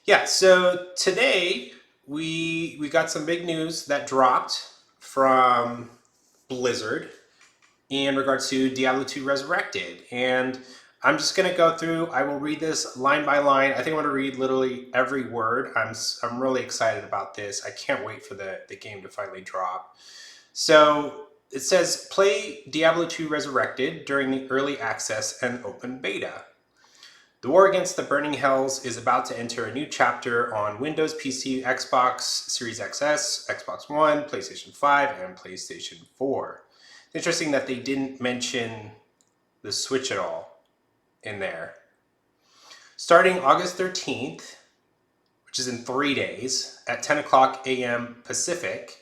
Yeah, so today we got some big news that dropped from Blizzard in regards to Diablo 2 Resurrected. And I'm just going to go through, I will read this line by line. I think I'm going to read literally every word. I'm really excited about this. I can't wait for the game to finally drop. So it says play Diablo 2 Resurrected during the early access and open beta. The war against the burning hells is about to enter a new chapter on Windows, PC, Xbox, Series XS, Xbox One, PlayStation 5, and PlayStation 4. It's interesting that they didn't mention the Switch at all in there. Starting August 13th, which is in 3 days, at 10 o'clock a.m. Pacific,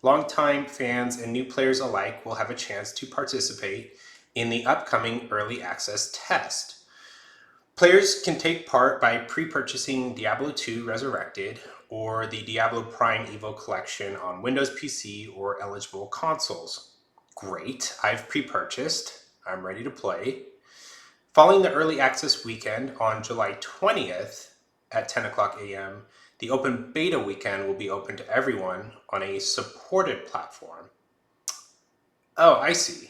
longtime fans and new players alike will have a chance to participate in the upcoming early access test. Players can take part by pre-purchasing Diablo 2 Resurrected or the Diablo Prime Evo collection on Windows PC or eligible consoles. Great, I've pre-purchased. I'm ready to play. Following the early access weekend on July 20th at 10 o'clock a.m., the open beta weekend will be open to everyone on a supported platform. Oh, I see.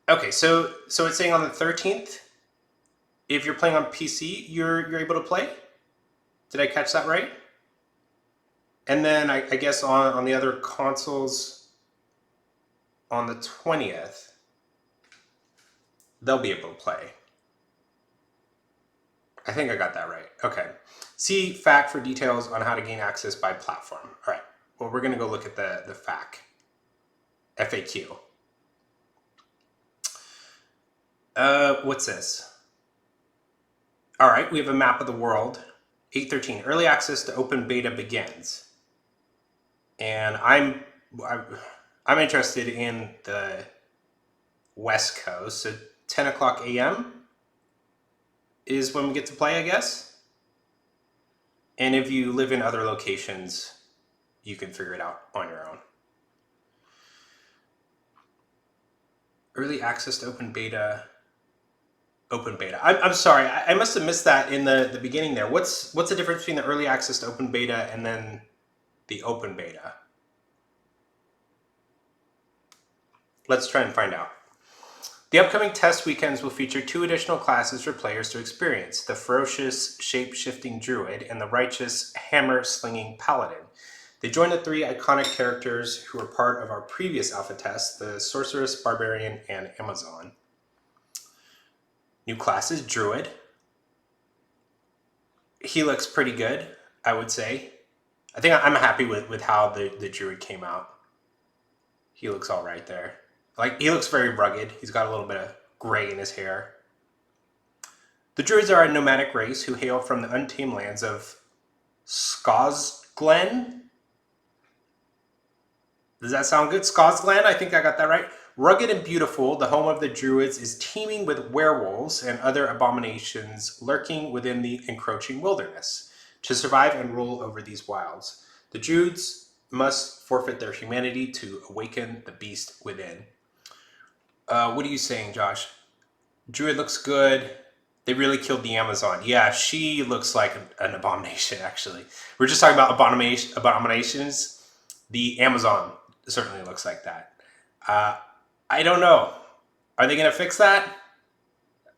Okay, so it's saying on the 13th, if you're playing on PC, you're able to play? Did I catch that right? And then I guess on the other consoles on the 20th, they'll be able to play. I think I got that right. Okay. See FAQ for details on how to gain access by platform. All right. Well, we're going to go look at the FAQ. What's this? All right. We have a map of the world. 813. Early access to open beta begins. And I'm interested in the West Coast. So 10 o'clock a.m. is when we get to play, I guess. And if you live in other locations, you can figure it out on your own. Early access to open beta. Open beta. I'm sorry, I must have missed that in the beginning there. What's the difference between the early access to open beta and then the open beta? Let's try and find out. The upcoming test weekends will feature 2 additional classes for players to experience: the ferocious shape-shifting druid and the righteous hammer-slinging paladin. They join the 3 iconic characters who were part of our previous alpha test: the sorceress, barbarian, and Amazon. New classes: druid. He looks pretty good, I would say. I think I'm happy with how the druid came out. He looks all right there. Like, he looks very rugged. He's got a little bit of gray in his hair. The druids are a nomadic race who hail from the untamed lands of Scosglen. Does that sound good? Scosglen? I think I got that right. Rugged and beautiful, the home of the druids is teeming with werewolves and other abominations lurking within the encroaching wilderness. To survive and rule over these wilds, the druids must forfeit their humanity to awaken the beast within. What are you saying, Josh? Druid looks good. They really killed the Amazon. Yeah, she looks like an abomination, actually. We're just talking about abominations. The Amazon certainly looks like that. Uh, I don't know. Are they going to fix that?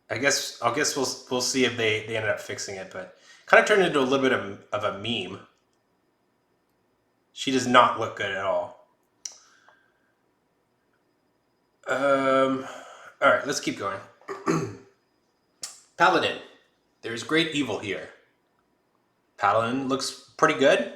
I guess we'll see if they ended up fixing it, but kind of turned into a little bit of a meme. She does not look good at all. All right, let's keep going. Paladin. There's great evil here. Paladin looks pretty good.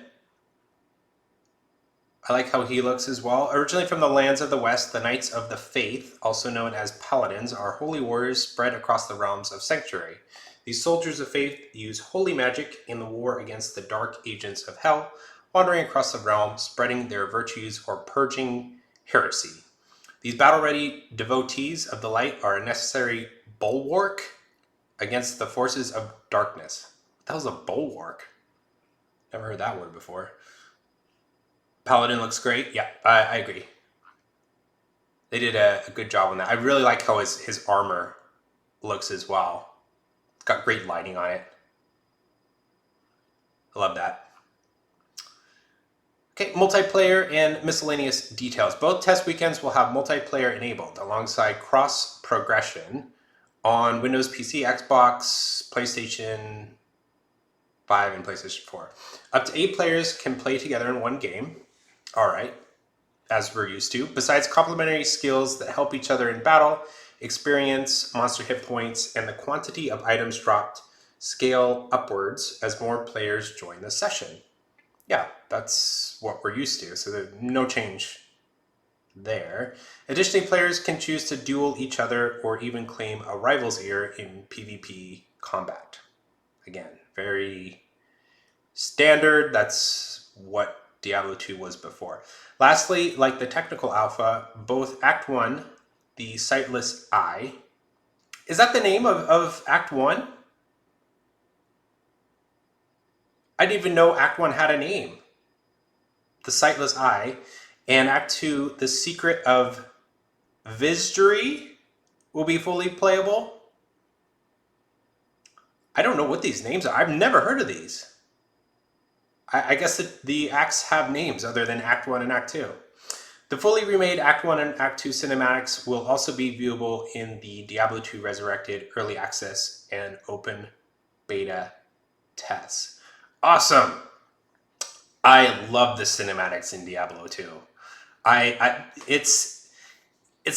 I like how he looks as well. Originally from the lands of the West, the Knights of the Faith, also known as Paladins, are holy warriors spread across the realms of Sanctuary. These soldiers of faith use holy magic in the war against the dark agents of hell, wandering across the realm, spreading their virtues or purging heresy. These battle-ready devotees of the light are a necessary bulwark against the forces of darkness. That was a bulwark. Never heard that word before. Paladin looks great. Yeah, I agree. They did a good job on that. I really like how his armor looks as well. It's got great lighting on it. I love that. Okay, multiplayer and miscellaneous details. Both test weekends will have multiplayer enabled alongside cross progression on Windows PC, Xbox, PlayStation 5, and PlayStation 4. Up to 8 players can play together in one game. All right, as we're used to. Besides complementary skills that help each other in battle, experience, monster hit points, and the quantity of items dropped scale upwards as more players join the session. Yeah, that's what we're used to, so there's no change there. Additionally, players can choose to duel each other or even claim a rival's ear in PvP combat. Again, very standard. That's what Diablo 2 was before. Lastly, like the technical alpha, both Act 1, the Sightless Eye, is that the name of Act 1? I didn't even know Act 1 had a name. The Sightless Eye, and Act 2, The Secret of Vizjury, will be fully playable. I don't know what these names are. I've never heard of these. I guess the acts have names other than Act 1 and Act 2. The fully remade Act 1 and Act 2 cinematics will also be viewable in the Diablo 2 Resurrected Early Access and Open Beta tests. Awesome! I love the cinematics in Diablo 2. It's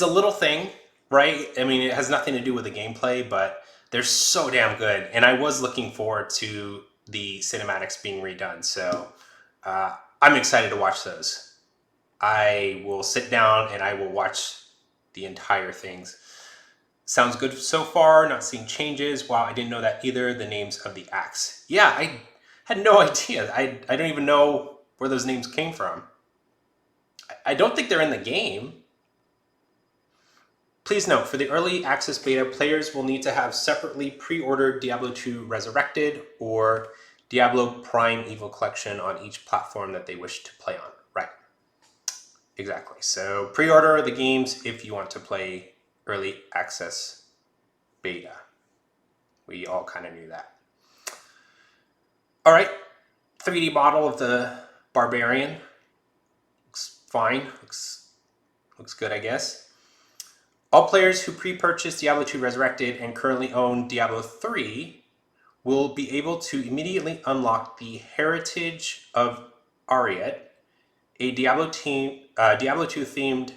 a little thing, right? I mean, it has nothing to do with the gameplay, but they're so damn good. And I was looking forward to the cinematics being redone. So I'm excited to watch those. I will sit down and I will watch the entire things. Sounds good so far, not seeing changes. Wow, I didn't know that either. The names of the acts. Yeah, I had no idea. I don't even know where those names came from. I don't think they're in the game. Please note, for the early access beta, players will need to have separately pre-ordered Diablo 2 Resurrected or Diablo Prime Evil Collection on each platform that they wish to play on. Right. Exactly. So pre-order the games if you want to play early access beta. We all kind of knew that. All right. 3D model of the Barbarian. Looks fine. Looks good, I guess. All players who pre-purchased Diablo 2 Resurrected and currently own Diablo 3 will be able to immediately unlock the Heritage of Ariat, a Diablo 2 themed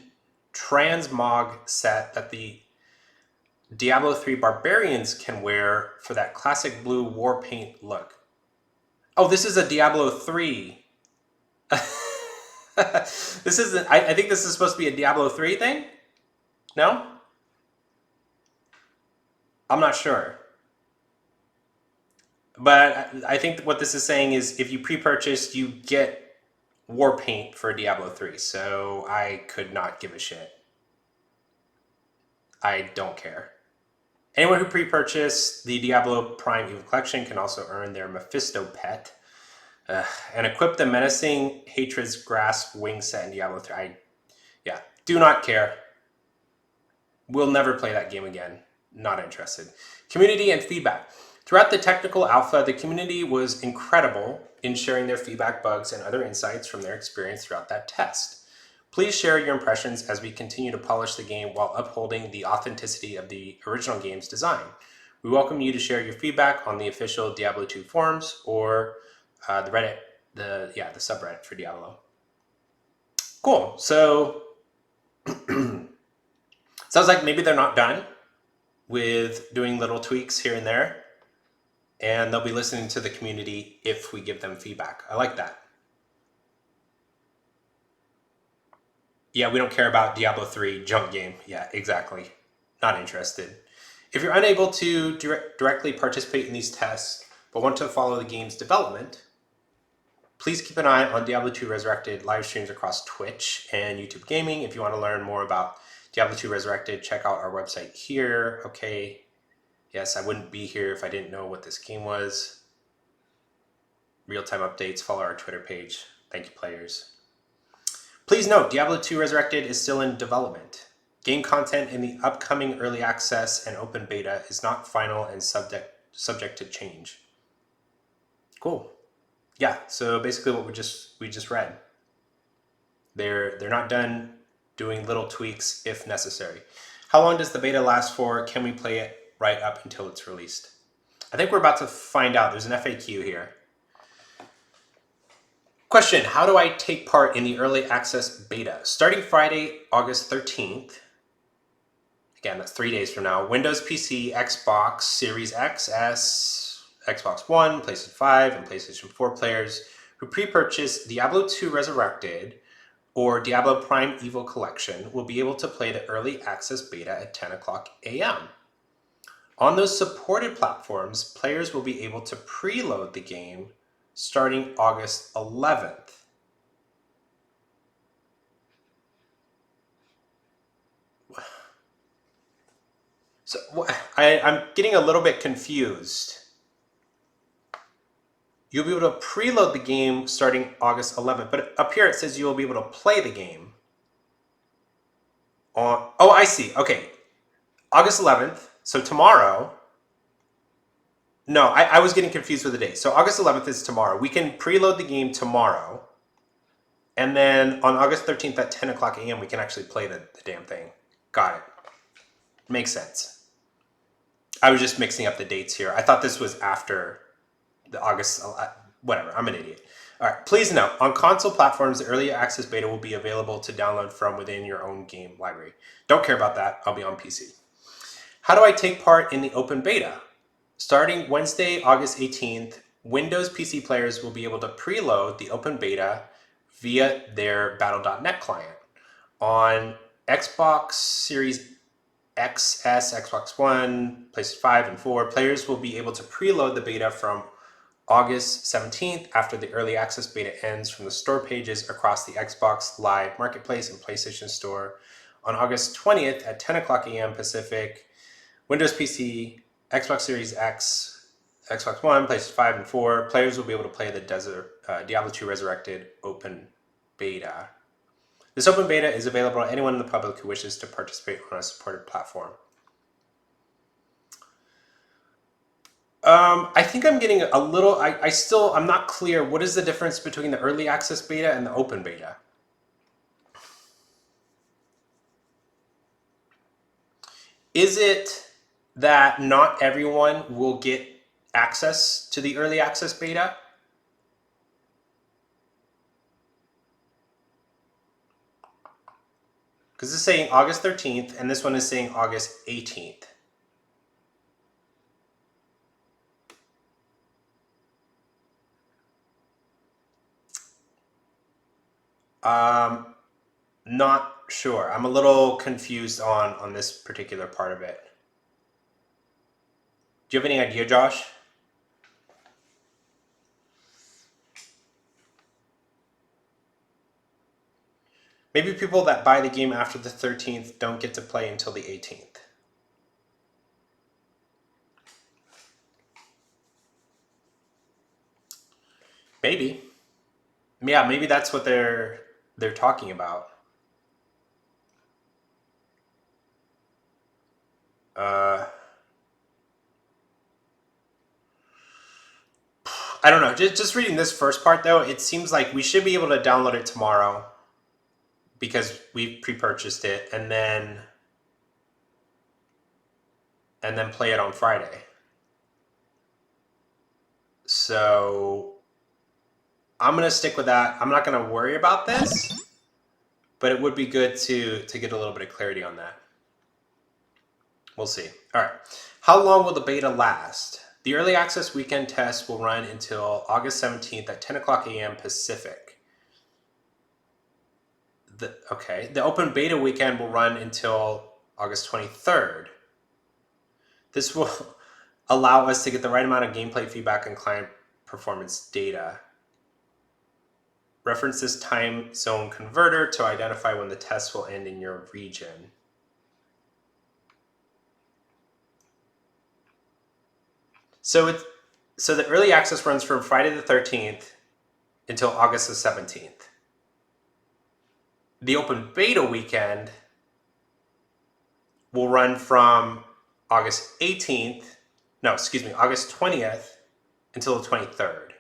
transmog set that the Diablo 3 Barbarians can wear for that classic blue war paint look. Oh, this is a Diablo 3. This isn't. I think this is supposed to be a Diablo 3 thing? No? I'm not sure. But I think what this is saying is if you pre-purchase, you get war paint for Diablo 3. So I could not give a shit. I don't care. Anyone who pre-purchased the Diablo Prime Evil Collection can also earn their Mephisto pet and equip the Menacing Hatred's Grasp wing set in Diablo 3. Do not care. We'll never play that game again. Not interested. Community and feedback. Throughout the technical alpha, the community was incredible in sharing their feedback, bugs, and other insights from their experience throughout that test. Please share your impressions as we continue to polish the game while upholding the authenticity of the original game's design. We welcome you to share your feedback on the official Diablo 2 forums or the Reddit, the subreddit for Diablo. Cool. So sounds like maybe they're not done with doing little tweaks here and there, and they'll be listening to the community if we give them feedback. I like that. Yeah, we don't care about Diablo 3 junk game. Yeah, exactly. Not interested. If you're unable to directly participate in these tests, but want to follow the game's development, please keep an eye on Diablo 2 Resurrected live streams across Twitch and YouTube Gaming. If you want to learn more about Diablo 2 Resurrected, check out our website here. Okay. Yes, I wouldn't be here if I didn't know what this game was. Real-time updates, follow our Twitter page. Thank you, players. Please note, Diablo 2 Resurrected is still in development. Game content in the upcoming early access and open beta is not final and subject to change. Cool. Yeah, so basically what we just read. They're not done doing little tweaks if necessary. How long does the beta last for? Can we play it right up until it's released? I think we're about to find out. There's an FAQ here. Question, how do I take part in the early access beta? Starting Friday, August 13th, again, that's 3 days from now, Windows PC, Xbox Series X, S, Xbox One, PlayStation 5, and PlayStation 4 players who pre-purchase Diablo 2 Resurrected or Diablo Prime Evil Collection will be able to play the early access beta at 10 o'clock a.m. On those supported platforms, players will be able to preload the game starting August 11th. So I'm getting a little bit confused. You'll be able to preload the game starting August 11th, but up here it says you will be able to play the game on. Oh, I see. Okay, August 11th. So tomorrow. No, I was getting confused with the date. So August 11th is tomorrow. We can preload the game tomorrow, and then on August 13th at 10 o'clock a.m. we can actually play the damn thing. Got it. Makes sense. I was just mixing up the dates here. I thought this was after the August, whatever, I'm an idiot. All right, please note, on console platforms, the early access beta will be available to download from within your own game library. Don't care about that, I'll be on PC. How do I take part in the open beta? Starting Wednesday, August 18th, Windows PC players will be able to preload the open beta via their Battle.net client. On Xbox Series XS, Xbox One, PlayStation 5, and 4, players will be able to preload the beta from August 17th after the early access beta ends from the store pages across the Xbox Live Marketplace and PlayStation Store. On August 20th at 10 o'clock a.m. Pacific, Windows PC, Xbox Series X, Xbox One, PlayStation 5, and 4, players will be able to play the Diablo 2 Resurrected open beta. This open beta is available to anyone in the public who wishes to participate on a supported platform. I think I'm getting a little, I'm not clear. What is the difference between the early access beta and the open beta? Is it that not everyone will get access to the early access beta? Because this is saying August 13th, and this one is saying August 18th. Not sure. I'm a little confused on this particular part of it. Do you have any idea, Josh? Maybe people that buy the game after the 13th don't get to play until the 18th. Maybe. Yeah, maybe that's what they're talking about. I don't know. Just reading this first part though, it seems like we should be able to download it tomorrow because we pre-purchased it, and then play it on Friday. So I'm gonna stick with that. I'm not gonna worry about this, but it would be good to get a little bit of clarity on that. We'll see. All right. How long will the beta last? The early access weekend test will run until August 17th at 10 o'clock a.m. Pacific. The open beta weekend will run until August 23rd. This will allow us to get the right amount of gameplay feedback and client performance data. Reference this time zone converter to identify when the test will end in your region. So the early access runs from Friday the 13th until August the 17th. The open beta weekend will run from August 18th, August 20th until the 23rd.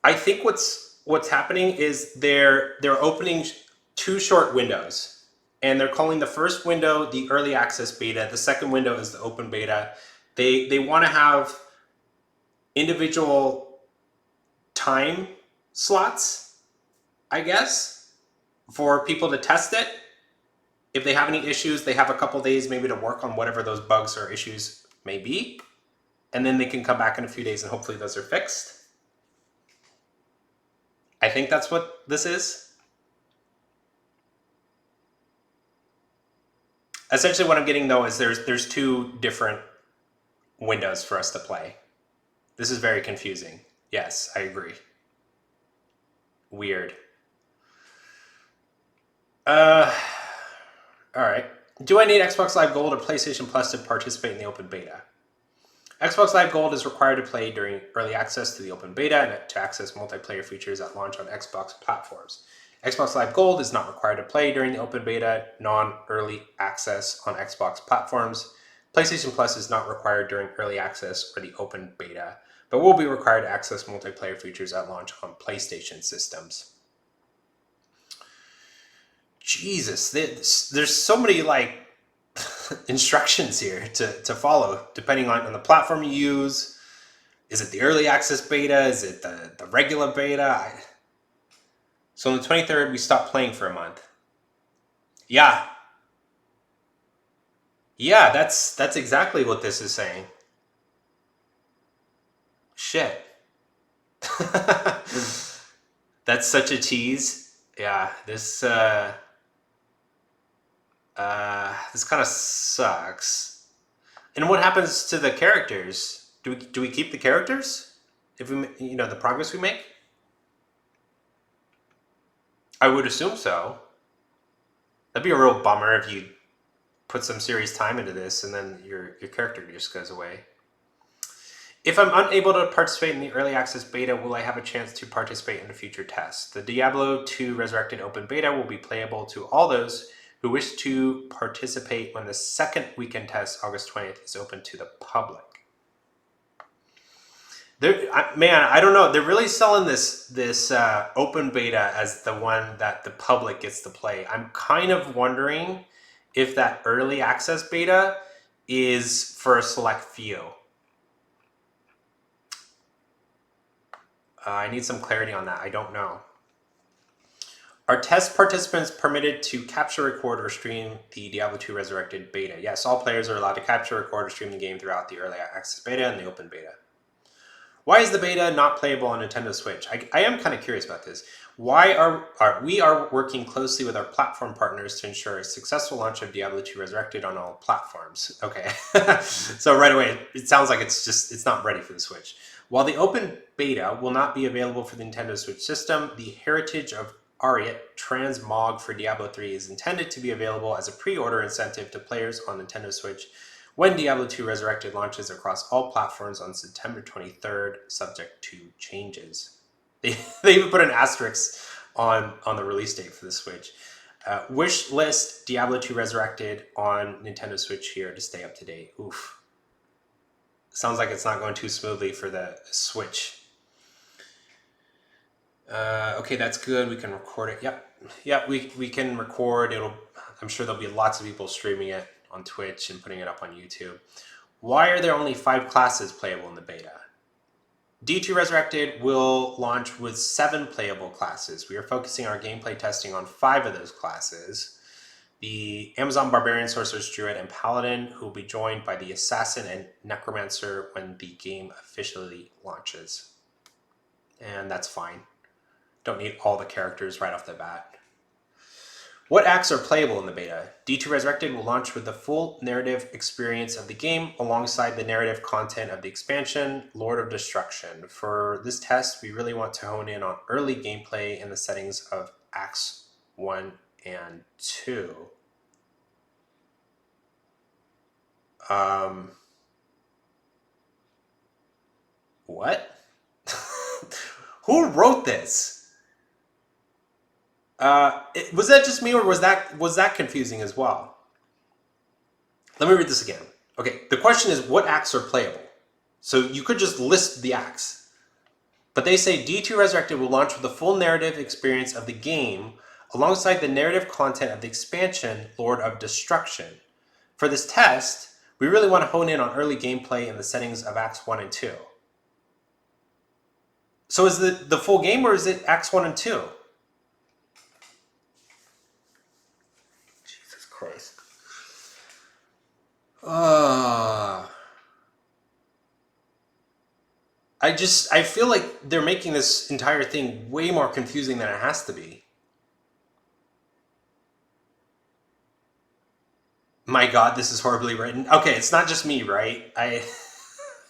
I think what's happening is they're opening two short windows, and they're calling the first window the early access beta. The second window is the open beta. They want to have individual time slots, I guess, for people to test it. If they have any issues, they have a couple days maybe to work on whatever those bugs or issues may be, and then they can come back in a few days and hopefully those are fixed. I think that's what this is. Essentially what I'm getting though is there's two different windows for us to play. This is very confusing. Yes, I agree. Weird. Uh, all right. Do I need Xbox Live Gold or PlayStation Plus to participate in the open beta? Xbox Live Gold is required to play during early access to the open beta and to access multiplayer features that launch on Xbox platforms. Xbox Live Gold is not required to play during the open beta, non-early access on Xbox platforms. PlayStation Plus is not required during early access or the open beta, but will be required to access multiplayer features at launch on PlayStation systems. Jesus, there's so many instructions here to follow depending on the platform you use. Is it the early access beta? Is it the regular beta? So on the 23rd, we stopped playing for a month. Yeah. Yeah, that's exactly what this is saying. Shit. That's such a tease. Yeah, this kind of sucks. And what happens to the characters? Do we keep the characters if we the progress we make? I would assume so. That'd be a real bummer if you put some serious time into this and then your character just goes away. If I'm unable to participate in the early access beta, will I have a chance to participate in a future test? The Diablo 2 Resurrected open beta will be playable to all those who wish to participate when the second weekend test, August 20th, is open to the public. Man, I don't know. They're really selling this open beta as the one that the public gets to play. I'm kind of wondering if that early access beta is for a select few. I need some clarity on that. I don't know. Are test participants permitted to capture, record, or stream the Diablo 2 Resurrected beta? Yes, all players are allowed to capture, record, or stream the game throughout the early access beta and the open beta. Why is the beta not playable on Nintendo Switch? I am kind of curious about this. Why we working closely with our platform partners to ensure a successful launch of Diablo 2 Resurrected on all platforms. Okay, so right away it sounds like it's not ready for the Switch. While the open beta will not be available for the Nintendo Switch system, the Heritage of Ariat Transmog for Diablo 3 is intended to be available as a pre-order incentive to players on Nintendo Switch when Diablo 2 Resurrected launches across all platforms on September 23rd, subject to changes. They even put an asterisk on the release date for the Switch. Wish list Diablo 2 Resurrected on Nintendo Switch here to stay up to date. Oof. Sounds like it's not going too smoothly for the Switch. Okay, that's good. We can record it. Yep, we can record. I'm sure there'll be lots of people streaming it on Twitch and putting it up on YouTube. Why are there only 5 classes playable in the beta? D2 Resurrected will launch with 7 playable classes. We are focusing our gameplay testing on 5 of those classes. The Amazon Barbarian, Sorceress, Druid, and Paladin, who will be joined by the Assassin and Necromancer when the game officially launches. And that's fine. Don't need all the characters right off the bat. What acts are playable in the beta? D2 Resurrected will launch with the full narrative experience of the game alongside the narrative content of the expansion, Lord of Destruction. For this test, we really want to hone in on early gameplay in the settings of Acts 1 and 2. What? Who wrote this? Was that just me, or was that confusing as well? Let me read this again. Okay, the question is, what acts are playable? So you could just list the acts. But they say D2 Resurrected will launch with the full narrative experience of the game alongside the narrative content of the expansion, Lord of Destruction. For this test, we really want to hone in on early gameplay and the settings of Acts 1 and 2. So is the full game, or is it Acts 1 and 2? Jesus Christ. I feel like they're making this entire thing way more confusing than it has to be. My God, this is horribly written. Okay, it's not just me, right?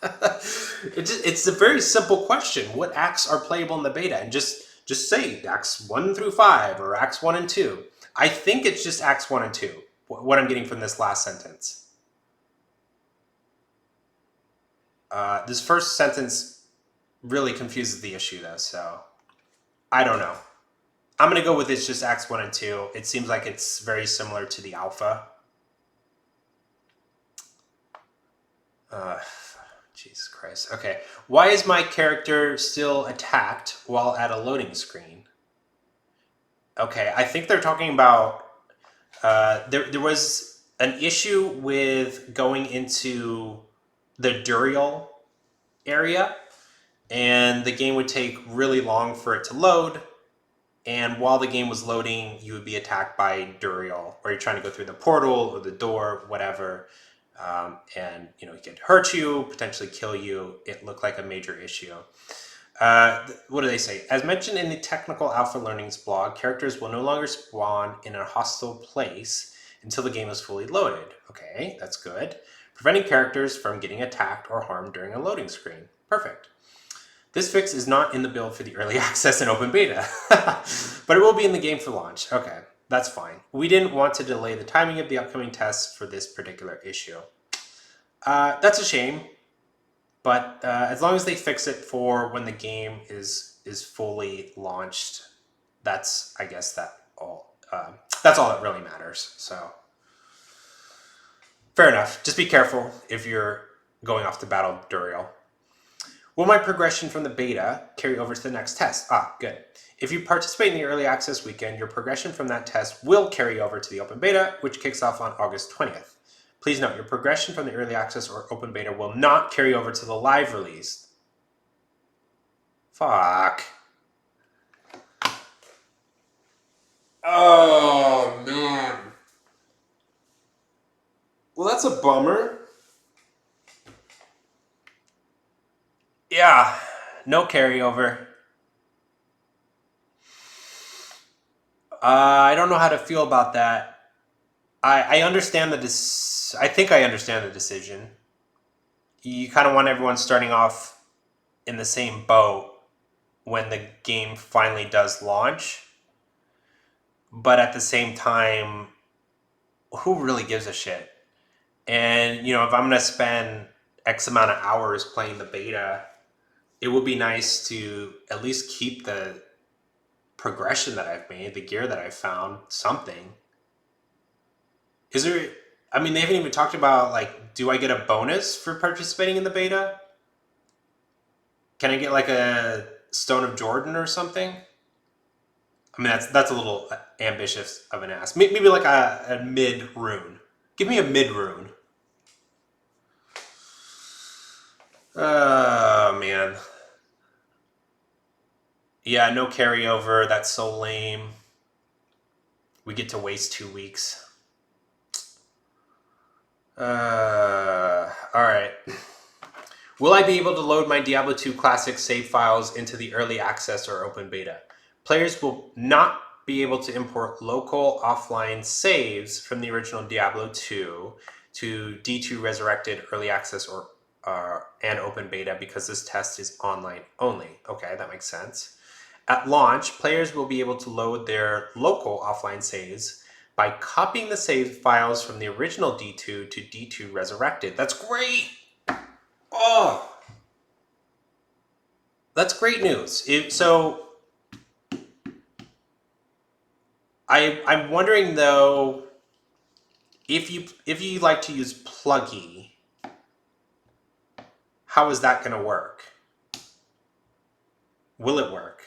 It's a very simple question. What acts are playable in the beta? And just say acts 1 through 5 or acts 1 and 2. I think it's just acts 1 and 2. What I'm getting from this last sentence. This first sentence really confuses the issue though, so I don't know. I'm going to go with it's just acts 1 and 2. It seems like it's very similar to the alpha. Jesus Christ. Okay. Why is my character still attacked while at a loading screen? Okay, I think they're talking about there was an issue with going into the Duriel area, and the game would take really long for it to load. And while the game was loading, you would be attacked by Duriel, or you're trying to go through the portal or the door, whatever. And it could hurt you, potentially kill you. It looked like a major issue. What do they say? As mentioned in the Technical Alpha Learnings blog, characters will no longer spawn in a hostile place until the game is fully loaded. Okay, that's good. Preventing characters from getting attacked or harmed during a loading screen. Perfect. This fix is not in the build for the early access and open beta, but it will be in the game for launch. Okay, that's fine. We didn't want to delay the timing of the upcoming tests for this particular issue. That's a shame, but as long as they fix it for when the game is fully launched, that's that's all that really matters. So fair enough. Just be careful if you're going off to battle Duriel. Will my progression from the beta carry over to the next test? Good. If you participate in the early access weekend, your progression from that test will carry over to the open beta, which kicks off on August 20th. Please note, your progression from the early access or open beta will not carry over to the live release. Fuck. Oh, man. Well, that's a bummer. Yeah, no carryover. I don't know how to feel about that. I understand I think I understand the decision. You kind of want everyone starting off in the same boat when the game finally does launch. But at the same time, who really gives a shit? And, if I'm going to spend X amount of hours playing the beta, it would be nice to at least keep the progression that I've made, the gear that I've found, something. Is there... they haven't even talked about, do I get a bonus for participating in the beta? Can I get, a Stone of Jordan or something? That's a little ambitious of an ask. Maybe a mid-rune. Give me a mid-rune. Oh, man. Yeah, no carryover. That's so lame. We get to waste 2 weeks. Alright. Will I be able to load my Diablo 2 Classic save files into the early access or open beta? Players will not be able to import local offline saves from the original Diablo 2 to D2 Resurrected early access or and open beta because this test is online only. Okay, that makes sense. At launch, players will be able to load their local offline saves by copying the save files from the original D2 to D2 Resurrected. That's great! Oh! That's great news. I'm wondering though, if you like to use Pluggy, how is that going to work? Will it work?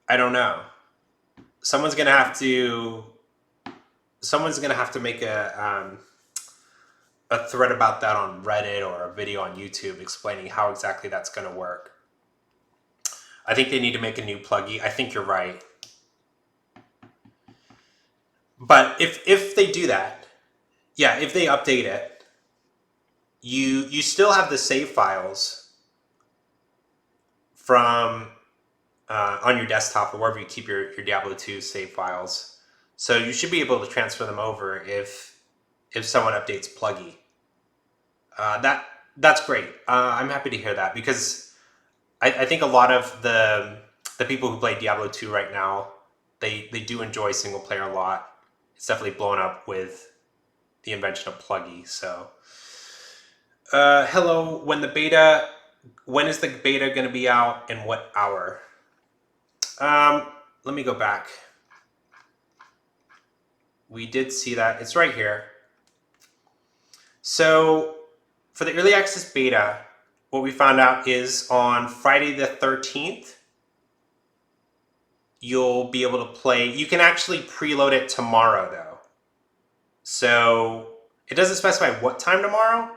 I don't know. Someone's gonna have to. Someone's gonna have to make a thread about that on Reddit or a video on YouTube explaining how exactly that's gonna work. I think they need to make a new plugin. I think you're right. But if they do that, yeah, if they update it, you still have the save files from on your desktop or wherever you keep your Diablo 2 save files. So you should be able to transfer them over if someone updates pluggy. That's great. I'm happy to hear that because I think a lot of the people who play Diablo 2 right now, they do enjoy single player a lot. It's definitely blown up with the invention of pluggy. So, hello. When is the beta going to be out and what hour? Let me go back. We did see that. It's right here. So for the early access beta, what we found out is on Friday the 13th, you'll be able to play. You can actually preload it tomorrow, though. So it doesn't specify what time tomorrow,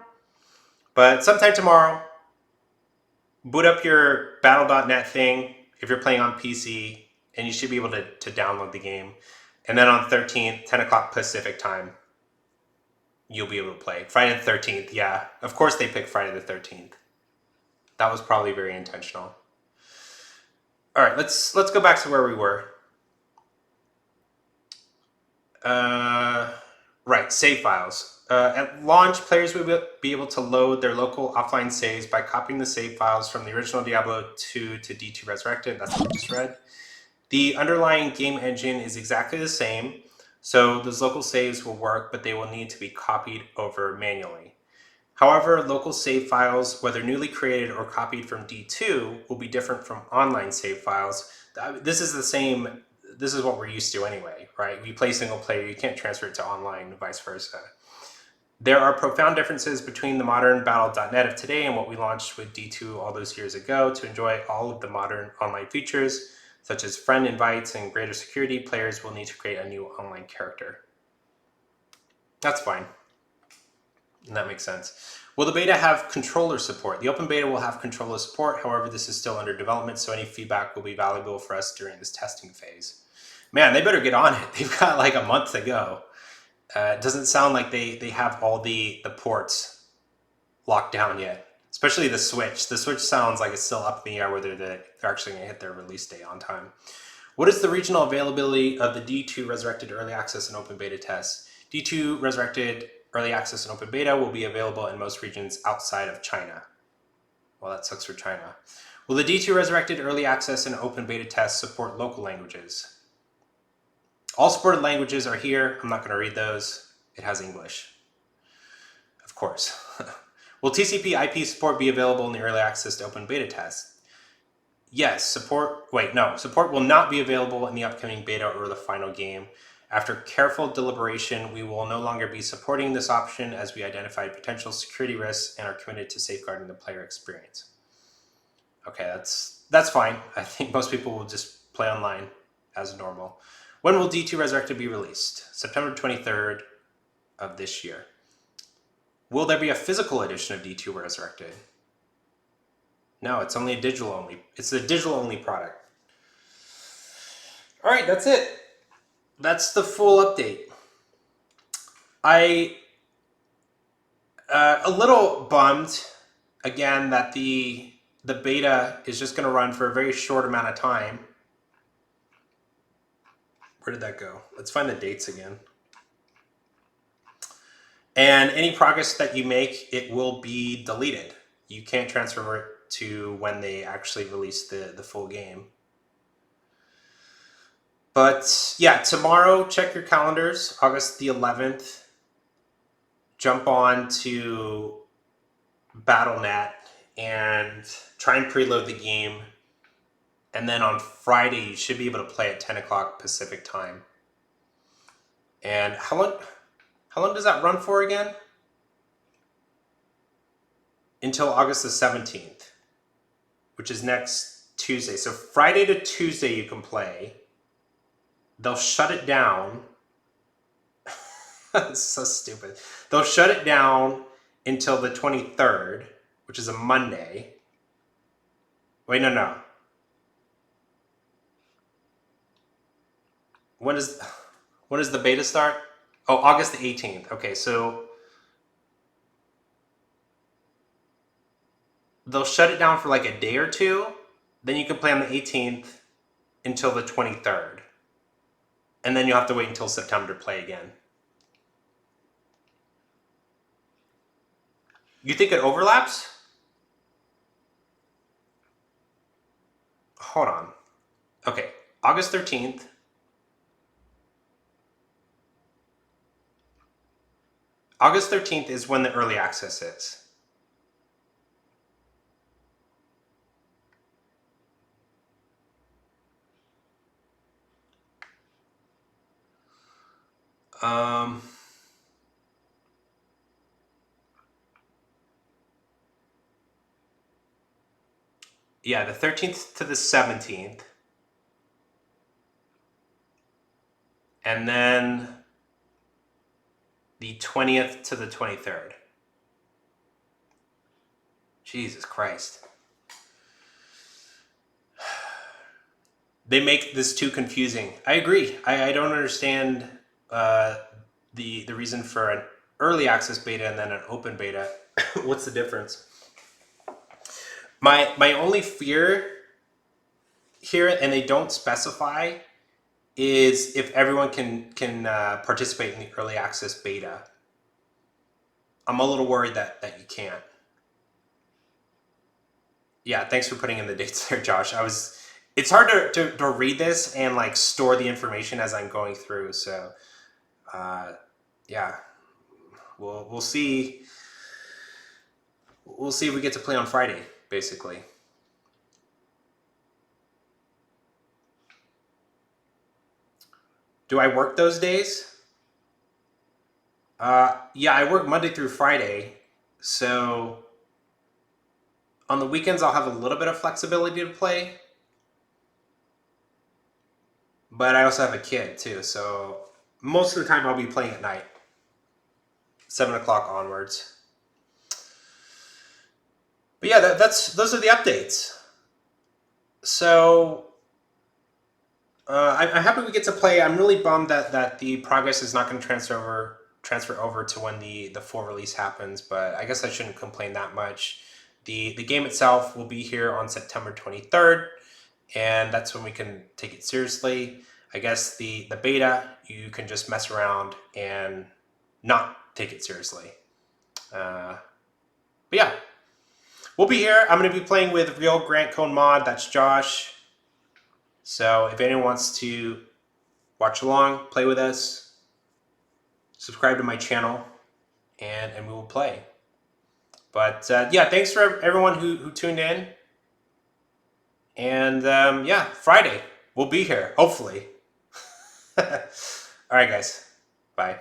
but sometime tomorrow, boot up your battle.net thing if you're playing on PC, and you should be able to download the game. And then on 13th, 10 o'clock Pacific time, you'll be able to play. Friday the 13th, yeah. Of course they picked Friday the 13th. That was probably very intentional. All right, let's go back to where we were. Right, save files. At launch, players will be able to load their local offline saves by copying the save files from the original Diablo 2 to D2 Resurrected. That's what we just read. The underlying game engine is exactly the same, so those local saves will work, but they will need to be copied over manually. However, local save files, whether newly created or copied from D2, will be different from online save files. This is the same. This is what we're used to anyway, right? We play single player, you can't transfer it to online, and vice versa. There are profound differences between the modern Battle.net of today and what we launched with D2 all those years ago. To enjoy all of the modern online features, such as friend invites and greater security, players will need to create a new online character. That's fine. And that makes sense. Will the beta have controller support? The open beta will have controller support. However, this is still under development, so any feedback will be valuable for us during this testing phase. Man, they better get on it. They've got like a month to go. It doesn't sound like they have all the ports locked down yet, especially the Switch. The Switch sounds like it's still up in the air whether they're actually going to hit their release date on time. What is the regional availability of the D2 Resurrected Early Access and Open Beta tests? D2 Resurrected Early Access and Open Beta will be available in most regions outside of China. Well, that sucks for China. Will the D2 Resurrected Early Access and Open Beta tests support local languages? All supported languages are here. I'm not going to read those. It has English. Of course. Will TCP IP support be available in the Early Access to Open Beta test? Yes, support will not be available in the upcoming beta or the final game. After careful deliberation, we will no longer be supporting this option as we identified potential security risks and are committed to safeguarding the player experience. Okay, that's fine. I think most people will just play online as normal. When will D2 Resurrected be released? September 23rd of this year. Will there be a physical edition of D2 Resurrected? No, it's only a digital only. It's a digital only product. All right, that's it. That's the full update. A little bummed again that the beta is just going to run for a very short amount of time. Where did that go? Let's find the dates again. And any progress that you make, it will be deleted. You can't transfer it to when they actually release the full game. But yeah, tomorrow, check your calendars, August the 11th. Jump on to Battle.net and try and preload the game. And then on Friday, you should be able to play at 10 o'clock Pacific time. And how long does that run for again? until August the 17th, which is next Tuesday. So Friday to Tuesday you can play. They'll shut it down. It's so stupid. They'll shut it down until the 23rd, which is a Monday. Wait, no. When does the beta start? Oh, August the 18th. Okay, so they'll shut it down for like a day or two. Then you can play on the 18th until the 23rd. And then you'll have to wait until September to play again. You think it overlaps? Hold on. Okay, August 13th. August 13th is when the early access is. Yeah, the 13th to the 17th. And then the 20th to the 23rd. Jesus Christ. They make this too confusing. I agree. I don't understand the reason for an early access beta and then an open beta. What's the difference? My only fear here, and they don't specify, is if everyone can participate in the early access beta. I'm a little worried that you can't. Yeah, thanks for putting in the dates there, Josh. It's hard to read this and like store the information as I'm going through. So, yeah, we'll see. We'll see if we get to play on Friday, basically. Do I work those days? Yeah, I work Monday through Friday. So on the weekends, I'll have a little bit of flexibility to play. But I also have a kid too. So most of the time I'll be playing at night, 7 o'clock onwards. But yeah, those are the updates. So I'm happy we get to play. I'm really bummed that the progress is not going to transfer over to when the full release happens. But I guess I shouldn't complain that much. The game itself will be here on September 23rd, and that's when we can take it seriously. I guess the beta, you can just mess around and not take it seriously. But yeah, we'll be here. I'm going to be playing with Real Grant Cone Mod. That's Josh. So if anyone wants to watch along, play with us, subscribe to my channel, and we will play. But yeah, thanks for everyone who tuned in. And yeah, Friday, we'll be here, hopefully. All right, guys. Bye.